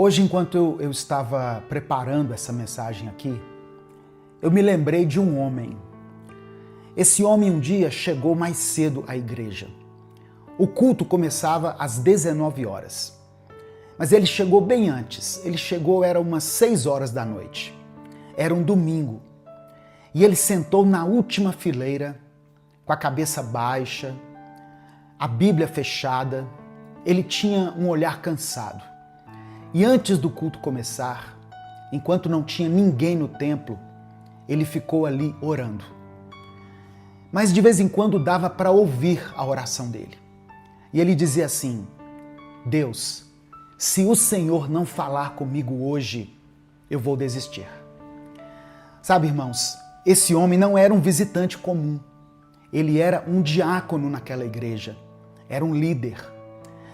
Hoje, enquanto eu estava preparando essa mensagem aqui, eu me lembrei de um homem. Esse homem um dia chegou mais cedo à igreja. O culto começava às 19 horas. Mas ele chegou bem antes. Ele chegou, era umas 6 horas da noite. Era um domingo. E ele sentou na última fileira, com a cabeça baixa, a Bíblia fechada. Ele tinha um olhar cansado. E antes do culto começar, enquanto não tinha ninguém no templo, ele ficou ali orando. Mas de vez em quando dava para ouvir a oração dele. E ele dizia assim: Deus, se o Senhor não falar comigo hoje, eu vou desistir. Sabe, irmãos, esse homem não era um visitante comum. Ele era um diácono naquela igreja. Era um líder.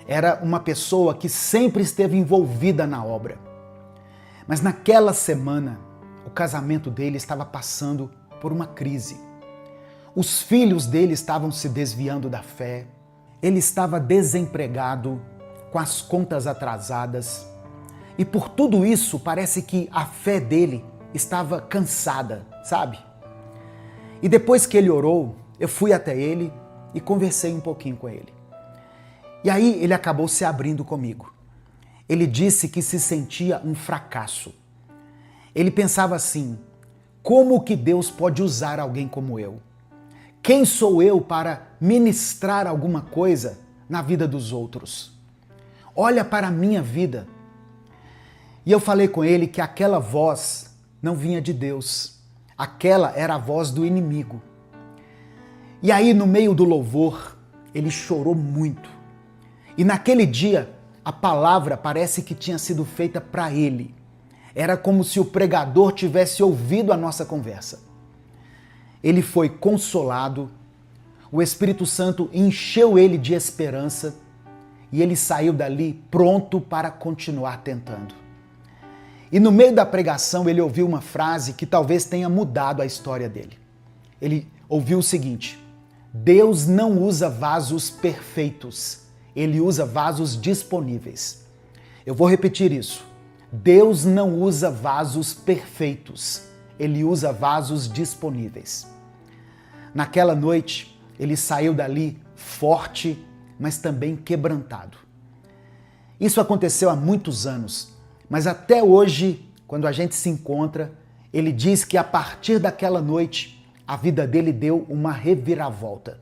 Era uma pessoa que sempre esteve envolvida na obra. Mas naquela semana, o casamento dele estava passando por uma crise. Os filhos dele estavam se desviando da fé. Ele estava desempregado, com as contas atrasadas. E por tudo isso, parece que a fé dele estava cansada, sabe? E depois que ele orou, eu fui até ele e conversei um pouquinho com ele. E aí ele acabou se abrindo comigo. Ele disse que se sentia um fracasso. Ele pensava assim: como que Deus pode usar alguém como eu? Quem sou eu para ministrar alguma coisa na vida dos outros? Olha para a minha vida. E eu falei com ele que aquela voz não vinha de Deus. Aquela era a voz do inimigo. E aí, no meio do louvor, ele chorou muito. E naquele dia, a palavra parece que tinha sido feita para ele. Era como se o pregador tivesse ouvido a nossa conversa. Ele foi consolado, o Espírito Santo encheu ele de esperança e ele saiu dali pronto para continuar tentando. E no meio da pregação, ele ouviu uma frase que talvez tenha mudado a história dele. Ele ouviu o seguinte: Deus não usa vasos perfeitos. Ele usa vasos disponíveis. Eu vou repetir isso. Deus não usa vasos perfeitos. Ele usa vasos disponíveis. Naquela noite, ele saiu dali forte, mas também quebrantado. Isso aconteceu há muitos anos, mas até hoje, quando a gente se encontra, ele diz que a partir daquela noite, a vida dele deu uma reviravolta.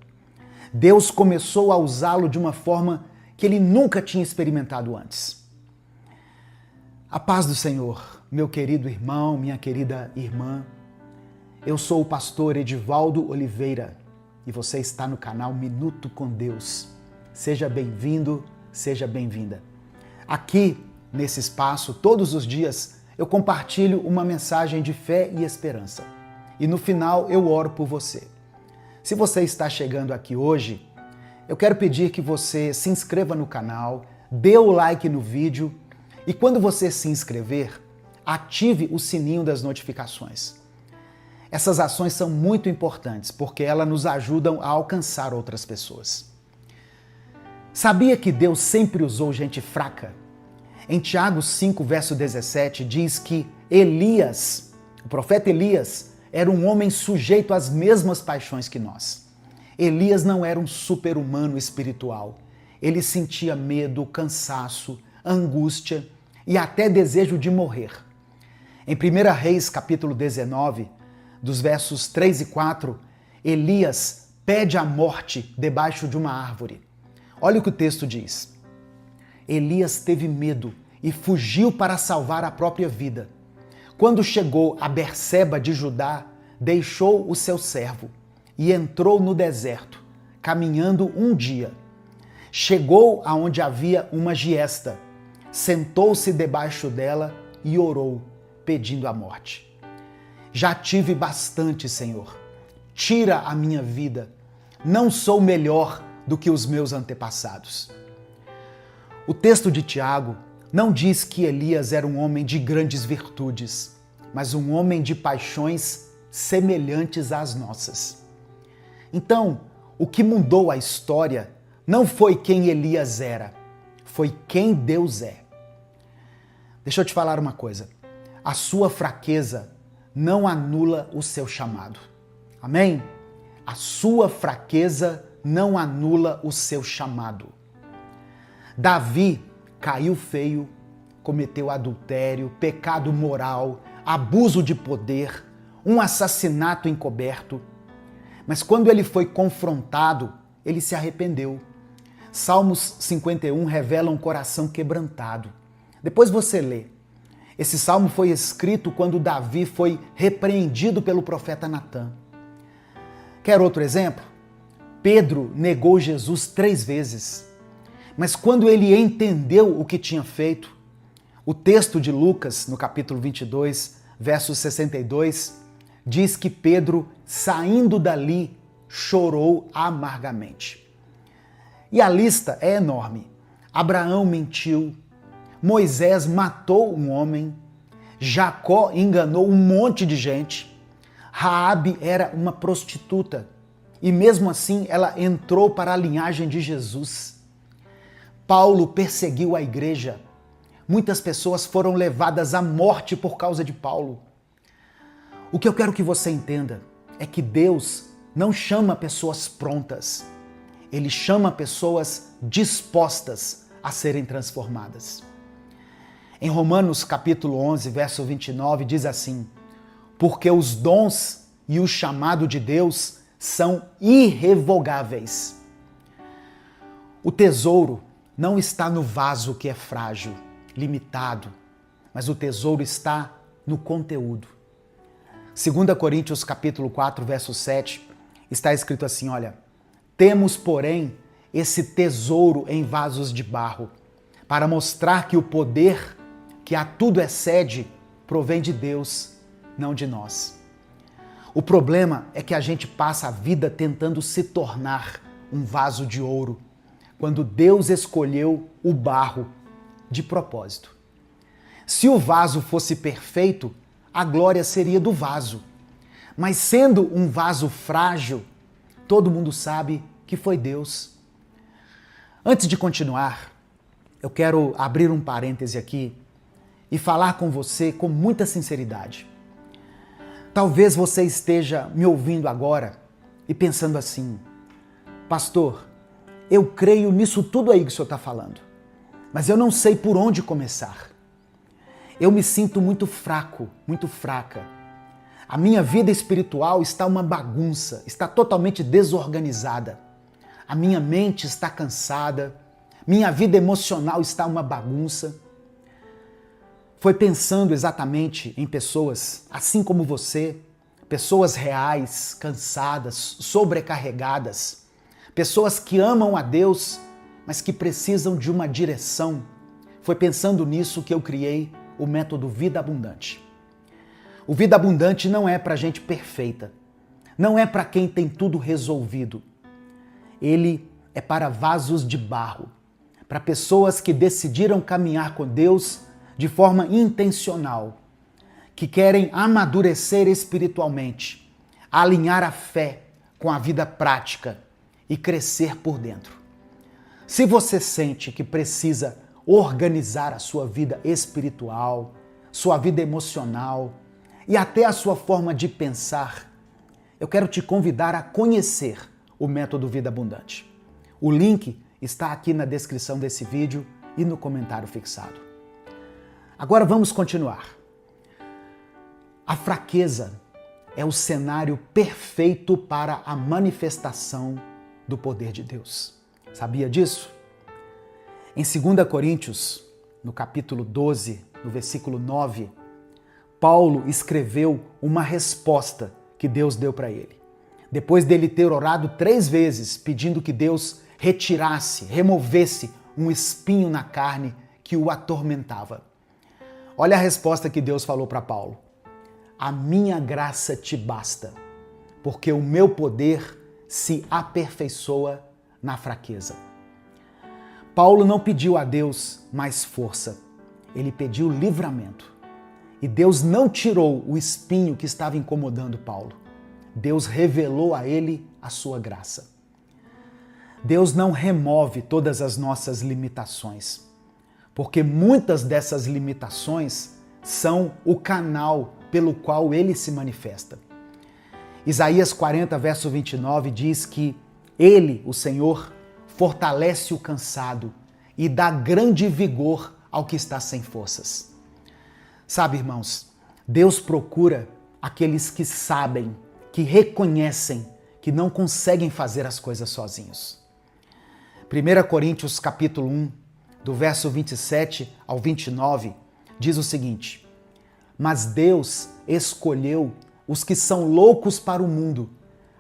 Deus começou a usá-lo de uma forma que ele nunca tinha experimentado antes. A paz do Senhor, meu querido irmão, minha querida irmã. Eu sou o pastor Edivaldo Oliveira e você está no canal Minuto com Deus. Seja bem-vindo, seja bem-vinda. Aqui, nesse espaço, todos os dias, eu compartilho uma mensagem de fé e esperança. E no final, eu oro por você. Se você está chegando aqui hoje, eu quero pedir que você se inscreva no canal, dê o like no vídeo e quando você se inscrever, ative o sininho das notificações. Essas ações são muito importantes porque elas nos ajudam a alcançar outras pessoas. Sabia que Deus sempre usou gente fraca? Em Tiago 5, verso 17, diz que Elias, o profeta Elias, era um homem sujeito às mesmas paixões que nós. Elias não era um super-humano espiritual. Ele sentia medo, cansaço, angústia e até desejo de morrer. Em 1 Reis, capítulo 19, dos versos 3 e 4, Elias pede a morte debaixo de uma árvore. Olha o que o texto diz. Elias teve medo e fugiu para salvar a própria vida. Quando chegou a Berseba de Judá, deixou o seu servo e entrou no deserto, caminhando um dia. Chegou aonde havia uma giesta, sentou-se debaixo dela e orou, pedindo a morte. Já tive bastante, Senhor. Tira a minha vida. Não sou melhor do que os meus antepassados. O texto de Tiago não diz que Elias era um homem de grandes virtudes, mas um homem de paixões semelhantes às nossas. Então, o que mudou a história não foi quem Elias era, foi quem Deus é. Deixa eu te falar uma coisa. A sua fraqueza não anula o seu chamado. Amém? A sua fraqueza não anula o seu chamado. Davi caiu feio, cometeu adultério, pecado moral, abuso de poder, um assassinato encoberto. Mas quando ele foi confrontado, ele se arrependeu. Salmos 51 revela um coração quebrantado. Depois você lê. Esse salmo foi escrito quando Davi foi repreendido pelo profeta Natã. Quer outro exemplo? Pedro negou Jesus 3 vezes. Mas quando ele entendeu o que tinha feito, o texto de Lucas, no capítulo 22, verso 62, diz que Pedro, saindo dali, chorou amargamente. E a lista é enorme. Abraão mentiu, Moisés matou um homem, Jacó enganou um monte de gente, Raabe era uma prostituta e mesmo assim ela entrou para a linhagem de Jesus. Paulo perseguiu a igreja. Muitas pessoas foram levadas à morte por causa de Paulo. O que eu quero que você entenda é que Deus não chama pessoas prontas. Ele chama pessoas dispostas a serem transformadas. Em Romanos capítulo 11, verso 29, diz assim: porque os dons e o chamado de Deus são irrevogáveis. O tesouro não está no vaso que é frágil, limitado, mas o tesouro está no conteúdo. 2 Coríntios capítulo 4, verso 7, está escrito assim, olha: temos, porém, esse tesouro em vasos de barro, para mostrar que o poder que a tudo excede provém de Deus, não de nós. O problema é que a gente passa a vida tentando se tornar um vaso de ouro, quando Deus escolheu o barro de propósito. Se o vaso fosse perfeito, a glória seria do vaso. Mas sendo um vaso frágil, todo mundo sabe que foi Deus. Antes de continuar, eu quero abrir um parêntese aqui e falar com você com muita sinceridade. Talvez você esteja me ouvindo agora e pensando assim: pastor, eu creio nisso tudo aí que o senhor está falando, mas eu não sei por onde começar. Eu me sinto muito fraco, muito fraca. A minha vida espiritual está uma bagunça, está totalmente desorganizada. A minha mente está cansada, minha vida emocional está uma bagunça. Foi pensando exatamente em pessoas, assim como você, pessoas reais, cansadas, sobrecarregadas, pessoas que amam a Deus, mas que precisam de uma direção. Foi pensando nisso que eu criei o método Vida Abundante. O Vida Abundante não é para gente perfeita, não é para quem tem tudo resolvido. Ele é para vasos de barro, para pessoas que decidiram caminhar com Deus de forma intencional, que querem amadurecer espiritualmente, alinhar a fé com a vida prática e crescer por dentro. Se você sente que precisa organizar a sua vida espiritual, sua vida emocional e até a sua forma de pensar, eu quero te convidar a conhecer o método Vida Abundante. O link está aqui na descrição desse vídeo e no comentário fixado. Agora vamos continuar. A fraqueza é o cenário perfeito para a manifestação do poder de Deus. Sabia disso? Em 2 Coríntios, no capítulo 12, no versículo 9, Paulo escreveu uma resposta que Deus deu para ele. Depois dele ter orado 3 vezes, pedindo que Deus retirasse, removesse um espinho na carne que o atormentava. Olha a resposta que Deus falou para Paulo. A minha graça te basta, porque o meu poder se aperfeiçoa na fraqueza. Paulo não pediu a Deus mais força, ele pediu livramento. E Deus não tirou o espinho que estava incomodando Paulo. Deus revelou a ele a sua graça. Deus não remove todas as nossas limitações. porque muitas dessas limitações são o canal pelo qual ele se manifesta. Isaías 40, verso 29 diz que ele, o Senhor, fortalece o cansado e dá grande vigor ao que está sem forças. Sabe, irmãos, Deus procura aqueles que sabem, que reconhecem que não conseguem fazer as coisas sozinhos. 1 Coríntios capítulo 1, do verso 27 ao 29, diz o seguinte: mas Deus escolheu os que são loucos para o mundo,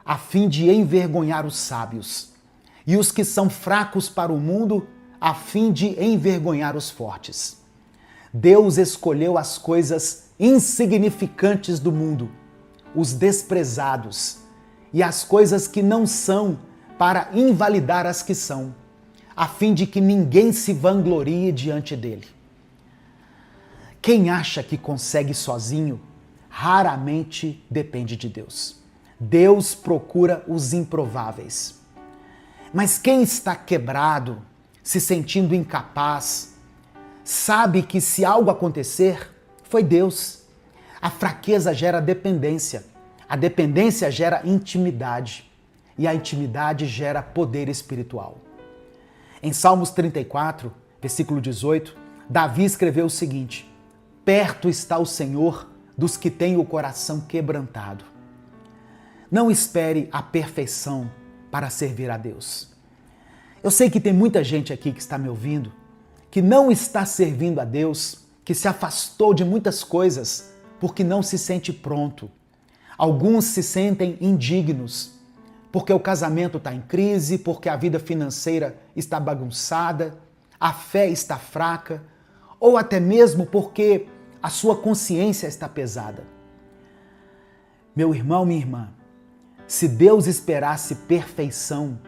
a fim de envergonhar os sábios, e os que são fracos para o mundo, a fim de envergonhar os fortes. Deus escolheu as coisas insignificantes do mundo, os desprezados, e as coisas que não são, para invalidar as que são, a fim de que ninguém se vanglorie diante dele. Quem acha que consegue sozinho, raramente depende de Deus. Deus procura os improváveis. Mas quem está quebrado, se sentindo incapaz, sabe que se algo acontecer, foi Deus. A fraqueza gera dependência. A dependência gera intimidade. E a intimidade gera poder espiritual. Em Salmos 34, versículo 18, Davi escreveu o seguinte: perto está o Senhor dos que têm o coração quebrantado. Não espere a perfeição para servir a Deus. Eu sei que tem muita gente aqui que está me ouvindo, que não está servindo a Deus, que se afastou de muitas coisas porque não se sente pronto. Alguns se sentem indignos, porque o casamento está em crise, porque a vida financeira está bagunçada, a fé está fraca, ou até mesmo porque a sua consciência está pesada. Meu irmão, minha irmã, se Deus esperasse perfeição,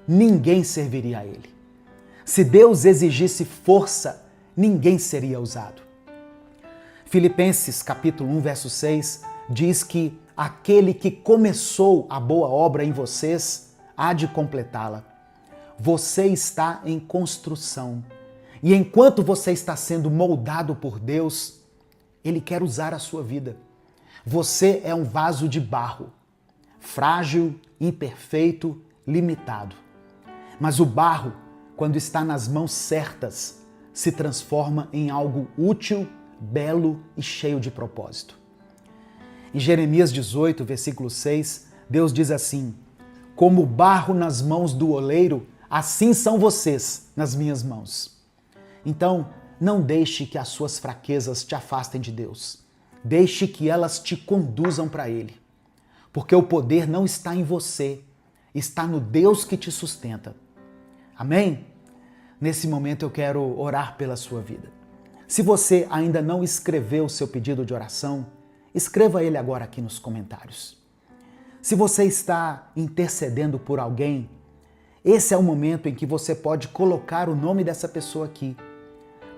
ninguém serviria a Ele. Se Deus exigisse força, ninguém seria usado. Filipenses capítulo 1, verso 6, diz que aquele que começou a boa obra em vocês há de completá-la. Você está em construção. E enquanto você está sendo moldado por Deus, Ele quer usar a sua vida. Você é um vaso de barro, frágil, imperfeito, limitado. Mas o barro, quando está nas mãos certas, se transforma em algo útil, belo e cheio de propósito. Em Jeremias 18, versículo 6, Deus diz assim: como barro nas mãos do oleiro, assim são vocês nas minhas mãos. Então, não deixe que as suas fraquezas te afastem de Deus. Deixe que elas te conduzam para Ele. Porque o poder não está em você, está no Deus que te sustenta. Amém? Nesse momento eu quero orar pela sua vida. Se você ainda não escreveu o seu pedido de oração, escreva ele agora aqui nos comentários. Se você está intercedendo por alguém, esse é o momento em que você pode colocar o nome dessa pessoa aqui.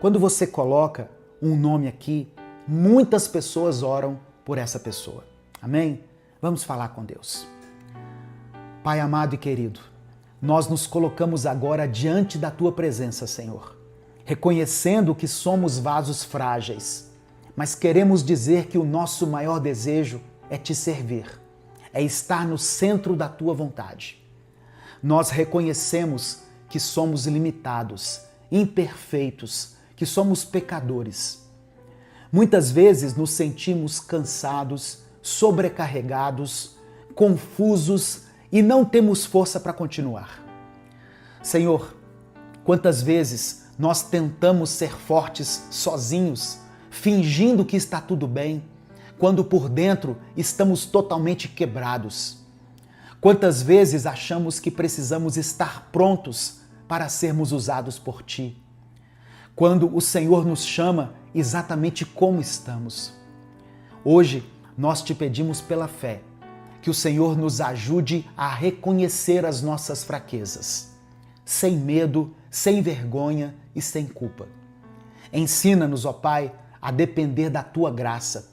Quando você coloca um nome aqui, muitas pessoas oram por essa pessoa. Amém? Vamos falar com Deus. Pai amado e querido, nós nos colocamos agora diante da Tua presença, Senhor, reconhecendo que somos vasos frágeis, mas queremos dizer que o nosso maior desejo é Te servir, é estar no centro da Tua vontade. Nós reconhecemos que somos limitados, imperfeitos, que somos pecadores. Muitas vezes nos sentimos cansados, sobrecarregados, confusos e não temos força para continuar. Senhor, quantas vezes nós tentamos ser fortes sozinhos, fingindo que está tudo bem, quando por dentro estamos totalmente quebrados. Quantas vezes achamos que precisamos estar prontos para sermos usados por Ti, quando o Senhor nos chama exatamente como estamos. Hoje, nós Te pedimos pela fé que o Senhor nos ajude a reconhecer as nossas fraquezas, sem medo, sem vergonha e sem culpa. Ensina-nos, ó Pai, a depender da Tua graça,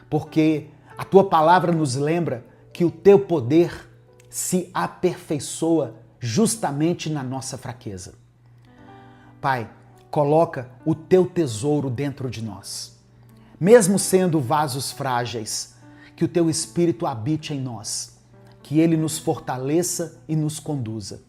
porque a Tua palavra nos lembra que o Teu poder se aperfeiçoa justamente na nossa fraqueza. Pai, coloca o teu tesouro dentro de nós. Mesmo sendo vasos frágeis, que o teu Espírito habite em nós, que ele nos fortaleça e nos conduza.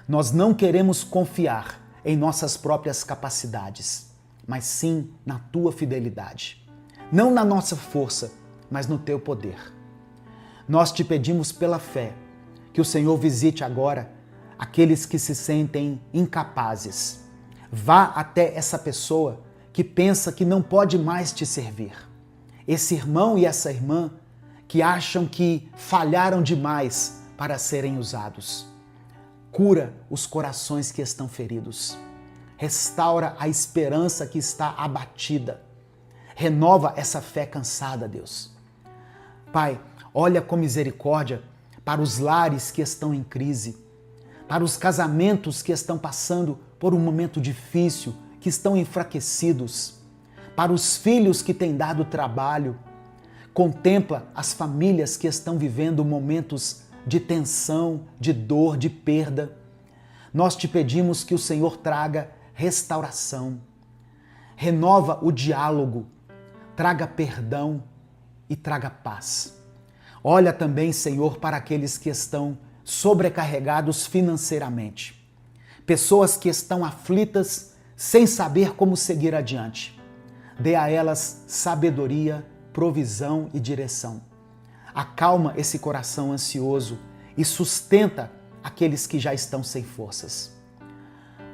Nós não queremos confiar em nossas próprias capacidades, mas sim na tua fidelidade. Não na nossa força, mas no teu poder. Nós te pedimos pela fé que o Senhor visite agora aqueles que se sentem incapazes. Vá até essa pessoa que pensa que não pode mais te servir. Esse irmão e essa irmã que acham que falharam demais para serem usados. Cura os corações que estão feridos. Restaura a esperança que está abatida. Renova essa fé cansada, Deus. Pai, olha com misericórdia para os lares que estão em crise, para os casamentos que estão passando por um momento difícil, que estão enfraquecidos, para os filhos que têm dado trabalho. Contempla as famílias que estão vivendo momentos de tensão, de dor, de perda. Nós te pedimos que o Senhor traga restauração, renova o diálogo, traga perdão e traga paz. Olha também, Senhor, para aqueles que estão sobrecarregados financeiramente. Pessoas que estão aflitas sem saber como seguir adiante. Dê a elas sabedoria, provisão e direção. Acalma esse coração ansioso e sustenta aqueles que já estão sem forças.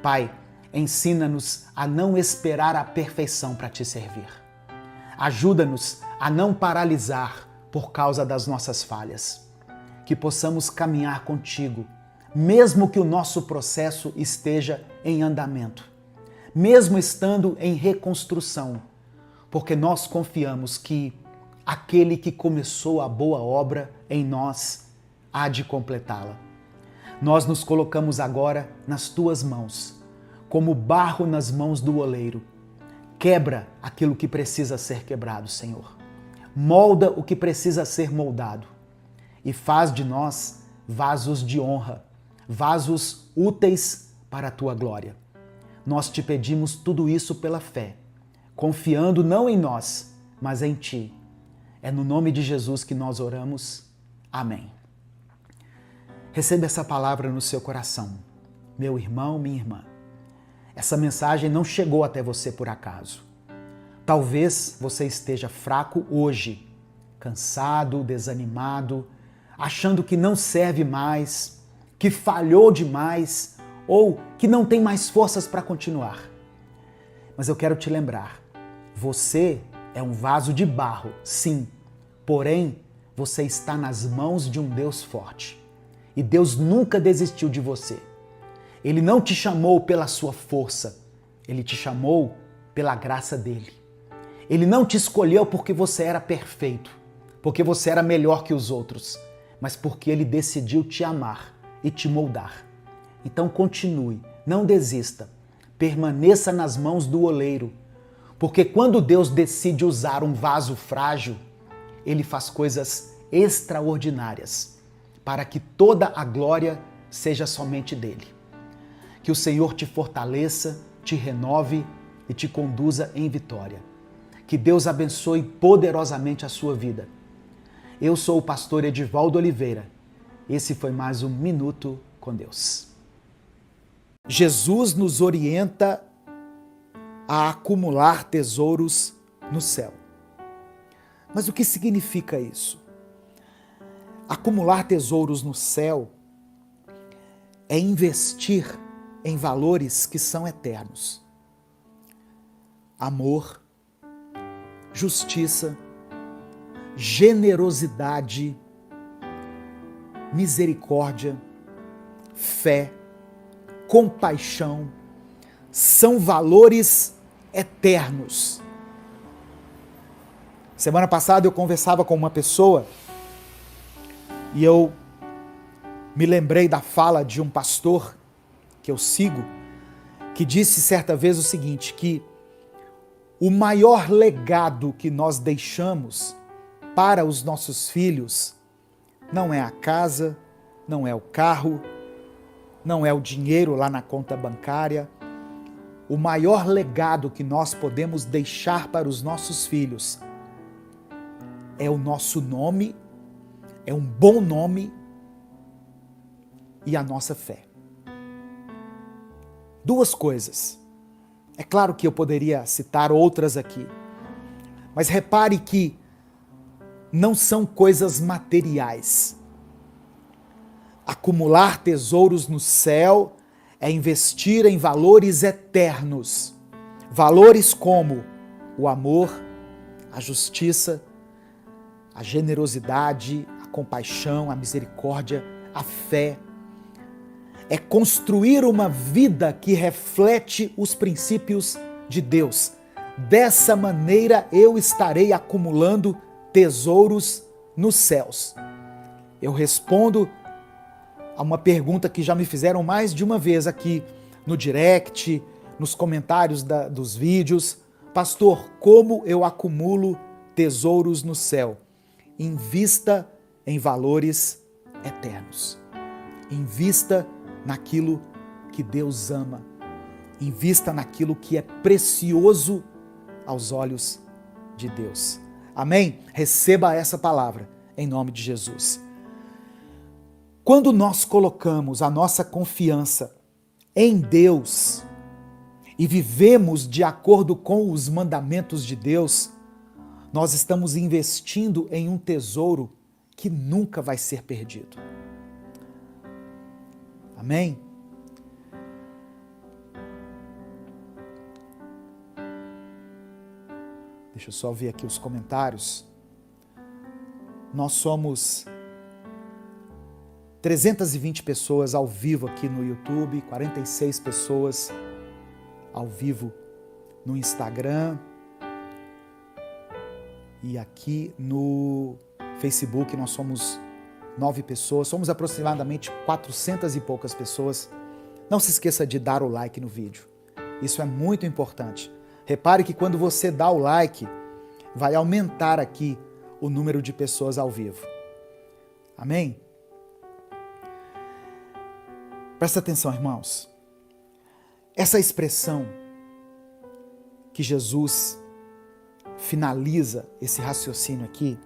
Pai, ensina-nos a não esperar a perfeição para te servir. Ajuda-nos a não paralisar por causa das nossas falhas. Que possamos caminhar contigo, mesmo que o nosso processo esteja em andamento, mesmo estando em reconstrução, porque nós confiamos que aquele que começou a boa obra em nós há de completá-la. Nós nos colocamos agora nas tuas mãos, como barro nas mãos do oleiro. Quebra aquilo que precisa ser quebrado, Senhor. Molda o que precisa ser moldado e faz de nós vasos de honra, vasos úteis para a tua glória. Nós te pedimos tudo isso pela fé, confiando não em nós, mas em ti. É no nome de Jesus que nós oramos. Amém. Receba essa palavra no seu coração, meu irmão, minha irmã. Essa mensagem não chegou até você por acaso. Talvez você esteja fraco hoje, cansado, desanimado, achando que não serve mais, que falhou demais ou que não tem mais forças para continuar. Mas eu quero te lembrar, você é um vaso de barro, sim, porém você está nas mãos de um Deus forte. E Deus nunca desistiu de você. Ele não te chamou pela sua força, Ele te chamou pela graça dele. Ele não te escolheu porque você era perfeito, porque você era melhor que os outros, mas porque Ele decidiu te amar e te moldar. Então continue, não desista, permaneça nas mãos do oleiro, porque quando Deus decide usar um vaso frágil, Ele faz coisas extraordinárias, para que toda a glória seja somente dele. Que o Senhor te fortaleça, te renove e te conduza em vitória. Que Deus abençoe poderosamente a sua vida. Eu sou o pastor Edivaldo Oliveira. Esse foi mais um Minuto com Deus. Jesus nos orienta a acumular tesouros no céu. Mas o que significa isso? Acumular tesouros no céu é investir em valores que são eternos. Amor, justiça, generosidade, misericórdia, fé, compaixão, são valores eternos. Semana passada eu conversava com uma pessoa e eu me lembrei da fala de um pastor que eu sigo, que disse certa vez o seguinte, que o maior legado que nós deixamos para os nossos filhos não é a casa, não é o carro, não é o dinheiro lá na conta bancária. o maior legado que nós podemos deixar para os nossos filhos é o nosso nome, é um bom nome e a nossa fé. Duas coisas. É claro que eu poderia citar outras aqui, mas repare que não são coisas materiais. Acumular tesouros no céu é investir em valores eternos. Valores como o amor, a justiça, a generosidade, a compaixão, a misericórdia, a fé. É construir uma vida que reflete os princípios de Deus. Dessa maneira eu estarei acumulando tesouros nos céus. Eu respondo a uma pergunta que já me fizeram mais de uma vez aqui no direct, nos comentários dos vídeos. Pastor, como eu acumulo tesouros no céu? Invista em valores eternos. Invista naquilo que Deus ama. Invista naquilo que é precioso aos olhos de Deus. Amém? Receba essa palavra em nome de Jesus. Quando nós colocamos a nossa confiança em Deus e vivemos de acordo com os mandamentos de Deus, nós estamos investindo em um tesouro que nunca vai ser perdido. Amém? Deixa eu só ver aqui os comentários. Nós somos 320 pessoas ao vivo aqui no YouTube, 46 pessoas ao vivo no Instagram e aqui no Facebook nós somos 9 pessoas, somos aproximadamente 400 e poucas pessoas. Não se esqueça de dar o like no vídeo, isso é muito importante. Repare que quando você dá o like, vai aumentar aqui o número de pessoas ao vivo. Amém? Presta atenção, irmãos. Essa expressão que Jesus finaliza esse raciocínio aqui,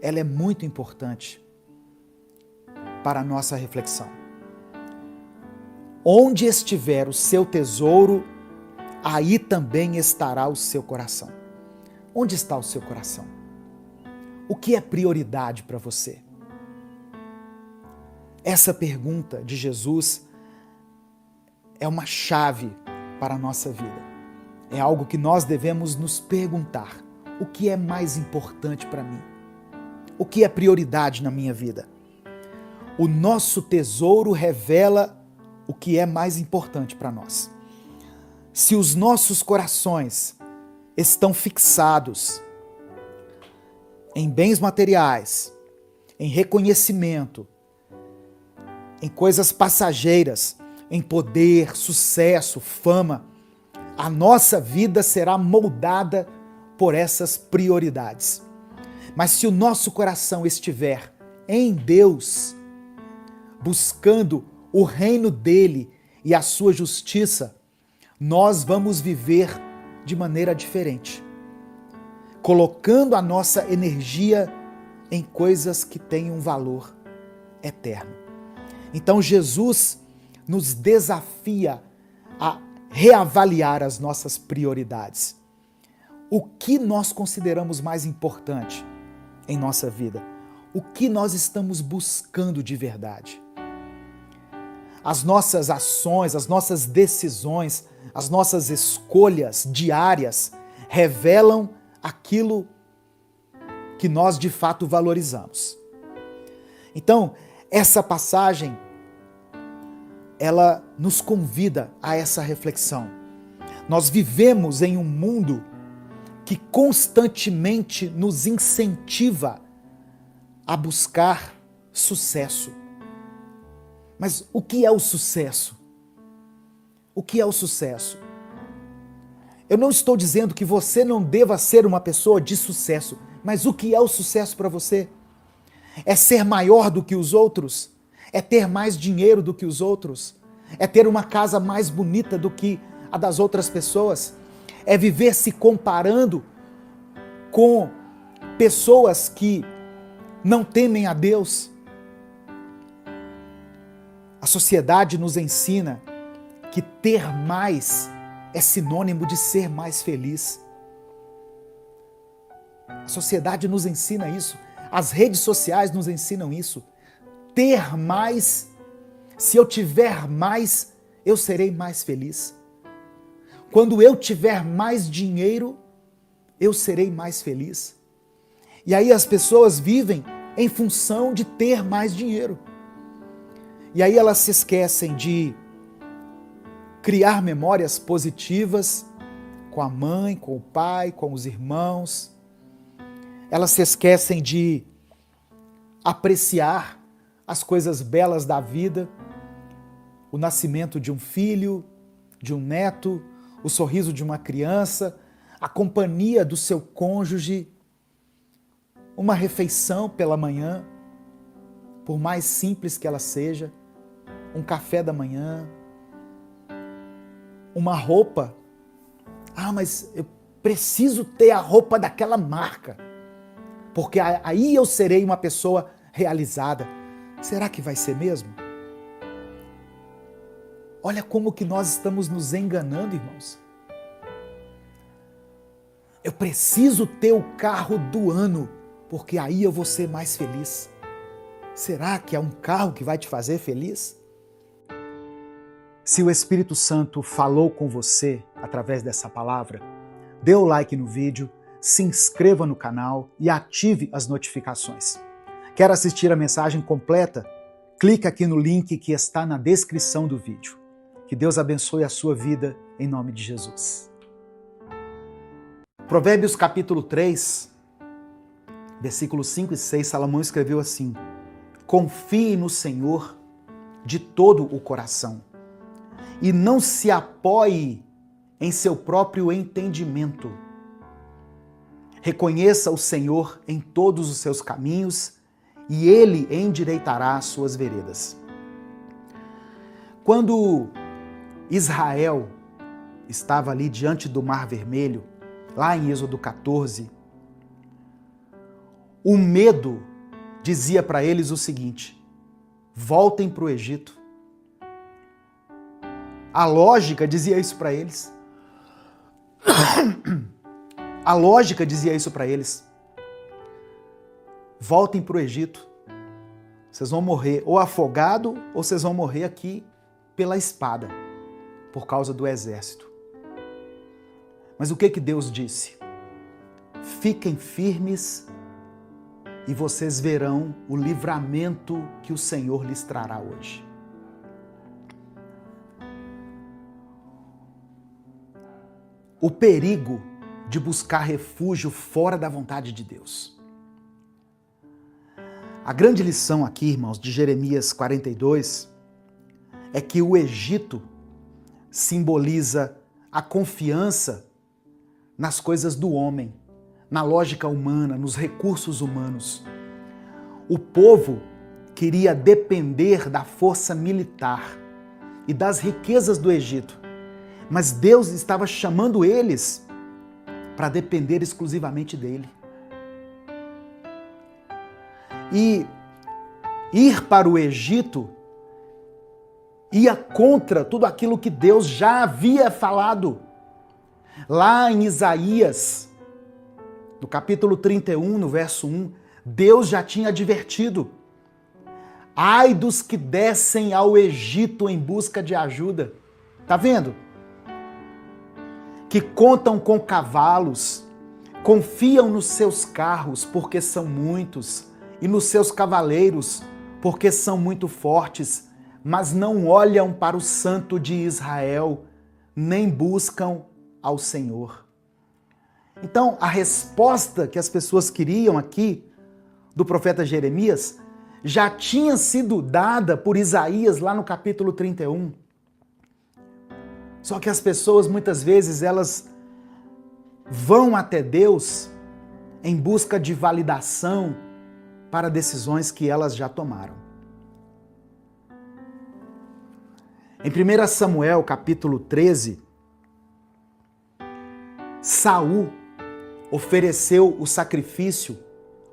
ela é muito importante para a nossa reflexão. Onde estiver o seu tesouro, aí também estará o seu coração. Onde está o seu coração? O que é prioridade para você? Essa pergunta de Jesus é uma chave para a nossa vida. É algo que nós devemos nos perguntar. O que é mais importante para mim? O que é prioridade na minha vida? O nosso tesouro revela o que é mais importante para nós. Se os nossos corações estão fixados em bens materiais, em reconhecimento, em coisas passageiras, em poder, sucesso, fama, a nossa vida será moldada por essas prioridades. Mas se o nosso coração estiver em Deus, buscando o reino dele e a sua justiça, nós vamos viver de maneira diferente, colocando a nossa energia em coisas que têm um valor eterno. Então Jesus nos desafia a reavaliar as nossas prioridades. O que nós consideramos mais importante em nossa vida? O que nós estamos buscando de verdade? As nossas ações, as nossas decisões, as nossas escolhas diárias revelam aquilo que nós de fato valorizamos. Então, essa passagem, ela nos convida a essa reflexão. Nós vivemos em um mundo que constantemente nos incentiva a buscar sucesso. Mas o que é o sucesso? O que é o sucesso? Eu não estou dizendo que você não deva ser uma pessoa de sucesso, mas o que é o sucesso para você? É ser maior do que os outros? É ter mais dinheiro do que os outros? É ter uma casa mais bonita do que a das outras pessoas, é viver se comparando com pessoas que não temem a Deus. A sociedade nos ensina que ter mais é sinônimo de ser mais feliz. A sociedade nos ensina isso. As redes sociais nos ensinam isso. Ter mais, se eu tiver mais, eu serei mais feliz. Quando eu tiver mais dinheiro, eu serei mais feliz. E aí as pessoas vivem em função de ter mais dinheiro. E aí elas se esquecem de criar memórias positivas com a mãe, com o pai, com os irmãos. Elas se esquecem de apreciar as coisas belas da vida, o nascimento de um filho, de um neto, o sorriso de uma criança, a companhia do seu cônjuge, uma refeição pela manhã, por mais simples que ela seja, um café da manhã, uma roupa. Ah, mas eu preciso ter a roupa daquela marca, porque aí eu serei uma pessoa realizada. Será que vai ser mesmo? Olha como que nós estamos nos enganando, irmãos. Eu preciso ter o carro do ano, porque aí eu vou ser mais feliz. Será que é um carro que vai te fazer feliz? Se o Espírito Santo falou com você através dessa palavra, dê o like no vídeo, se inscreva no canal e ative as notificações. Quer assistir a mensagem completa? Clique aqui no link que está na descrição do vídeo. Que Deus abençoe a sua vida em nome de Jesus. Provérbios capítulo 3, versículos 5 e 6, Salomão escreveu assim: confie no Senhor de todo o coração e não se apoie em seu próprio entendimento. Reconheça o Senhor em todos os seus caminhos e Ele endireitará as suas veredas. Quando Israel estava ali diante do Mar Vermelho, lá em Êxodo 14, o medo dizia para eles o seguinte: voltem para o Egito. A lógica dizia isso para eles. A lógica dizia isso para eles. Voltem para o Egito. Vocês vão morrer ou afogado ou vocês vão morrer aqui pela espada, por causa do exército. Mas o que Deus disse? Fiquem firmes e vocês verão o livramento que o Senhor lhes trará hoje. O perigo de buscar refúgio fora da vontade de Deus. A grande lição aqui, irmãos, de Jeremias 42, é que o Egito simboliza a confiança nas coisas do homem, na lógica humana, nos recursos humanos. O povo queria depender da força militar e das riquezas do Egito, mas Deus estava chamando eles para depender exclusivamente dele. E ir para o Egito ia contra tudo aquilo que Deus já havia falado. Lá em Isaías, no capítulo 31, no verso 1, Deus já tinha advertido: ai dos que descem ao Egito em busca de ajuda. Tá vendo? Que contam com cavalos, confiam nos seus carros porque são muitos, e nos seus cavaleiros porque são muito fortes, mas não olham para o Santo de Israel, nem buscam ao Senhor. Então, a resposta que as pessoas queriam aqui do profeta Jeremias já tinha sido dada por Isaías lá no capítulo 31. Só que as pessoas, muitas vezes, elas vão até Deus em busca de validação para decisões que elas já tomaram. Em 1 Samuel, capítulo 13, Saul ofereceu o sacrifício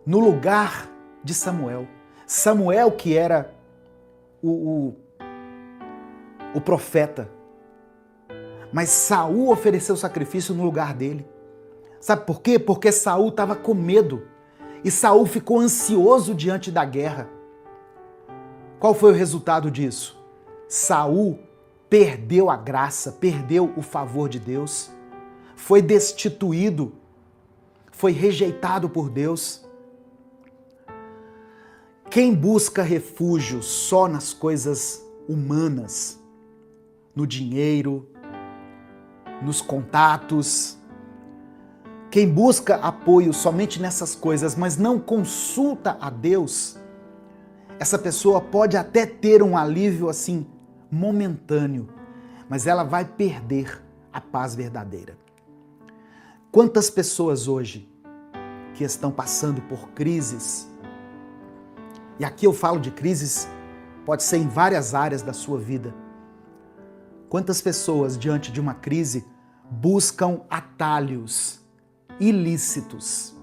no lugar de Samuel. Samuel que era o profeta. Mas Saul ofereceu o sacrifício no lugar dele. Sabe por quê? Porque Saul estava com medo. E Saul ficou ansioso diante da guerra. Qual foi o resultado disso? Saul perdeu a graça, perdeu o favor de Deus, foi destituído, foi rejeitado por Deus. Quem busca refúgio só nas coisas humanas, no dinheiro, nos contatos, quem busca apoio somente nessas coisas, mas não consulta a Deus, essa pessoa pode até ter um alívio assim, momentâneo, mas ela vai perder a paz verdadeira. Quantas pessoas hoje que estão passando por crises, e aqui eu falo de crises, pode ser em várias áreas da sua vida. Quantas pessoas diante de uma crise buscam atalhos ilícitos,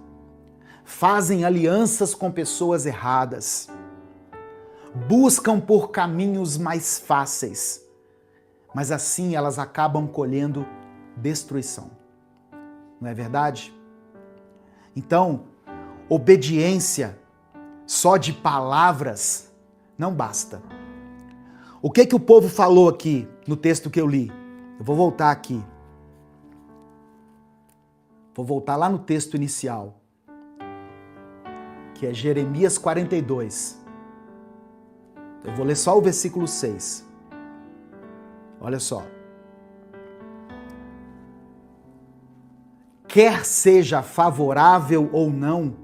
fazem alianças com pessoas erradas, buscam por caminhos mais fáceis, mas assim elas acabam colhendo destruição. Não é verdade? Então, obediência só de palavras não basta. O que o povo falou aqui no texto que eu li? Eu vou voltar aqui. Vou voltar lá no texto inicial, que é Jeremias 42. Eu vou ler só o versículo 6. Olha só. Quer seja favorável ou não,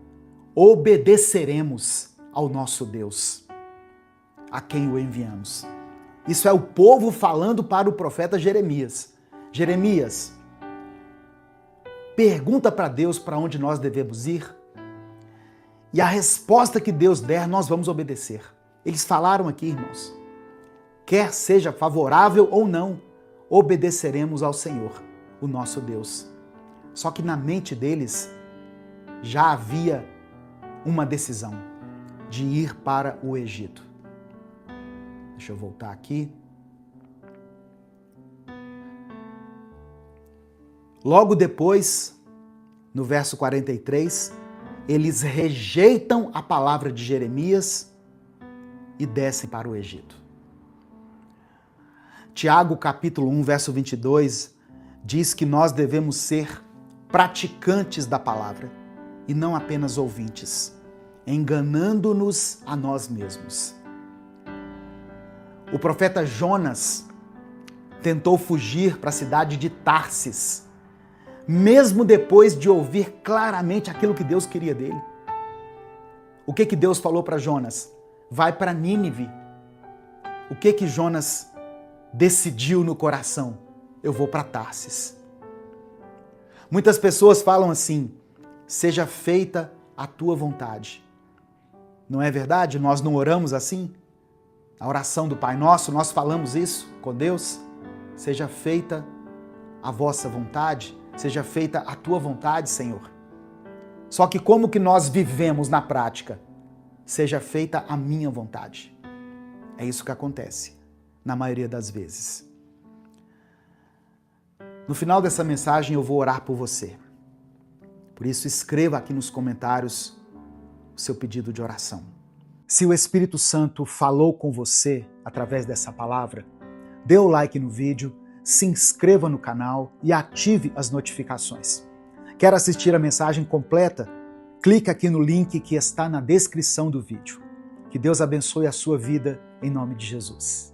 obedeceremos ao nosso Deus, a quem o enviamos. Isso é o povo falando para o profeta Jeremias. Jeremias, pergunta para Deus para onde nós devemos ir, e a resposta que Deus der, nós vamos obedecer. Eles falaram aqui, irmãos, quer seja favorável ou não, obedeceremos ao Senhor, o nosso Deus. Só que na mente deles já havia uma decisão de ir para o Egito. Deixa eu voltar aqui. Logo depois, no verso 43, eles rejeitam a palavra de Jeremias e descem para o Egito. Tiago, capítulo 1, verso 22, diz que nós devemos ser praticantes da palavra e não apenas ouvintes, enganando-nos a nós mesmos. O profeta Jonas tentou fugir para a cidade de Tarsis, mesmo depois de ouvir claramente aquilo que Deus queria dele. O que Deus falou para Jonas? Vai para Nínive. O que Jonas decidiu no coração? Eu vou para Tarsis. Muitas pessoas falam assim, seja feita a tua vontade. Não é verdade? Nós não oramos assim? A oração do Pai Nosso, nós falamos isso com Deus? Seja feita a vossa vontade, seja feita a tua vontade, Senhor. Só que como que nós vivemos na prática? Seja feita a minha vontade. É isso que acontece, na maioria das vezes. No final dessa mensagem eu vou orar por você. Por isso escreva aqui nos comentários o seu pedido de oração. Se o Espírito Santo falou com você através dessa palavra, dê o like no vídeo, se inscreva no canal e ative as notificações. Quer assistir a mensagem completa? Clique aqui no link que está na descrição do vídeo. Que Deus abençoe a sua vida em nome de Jesus.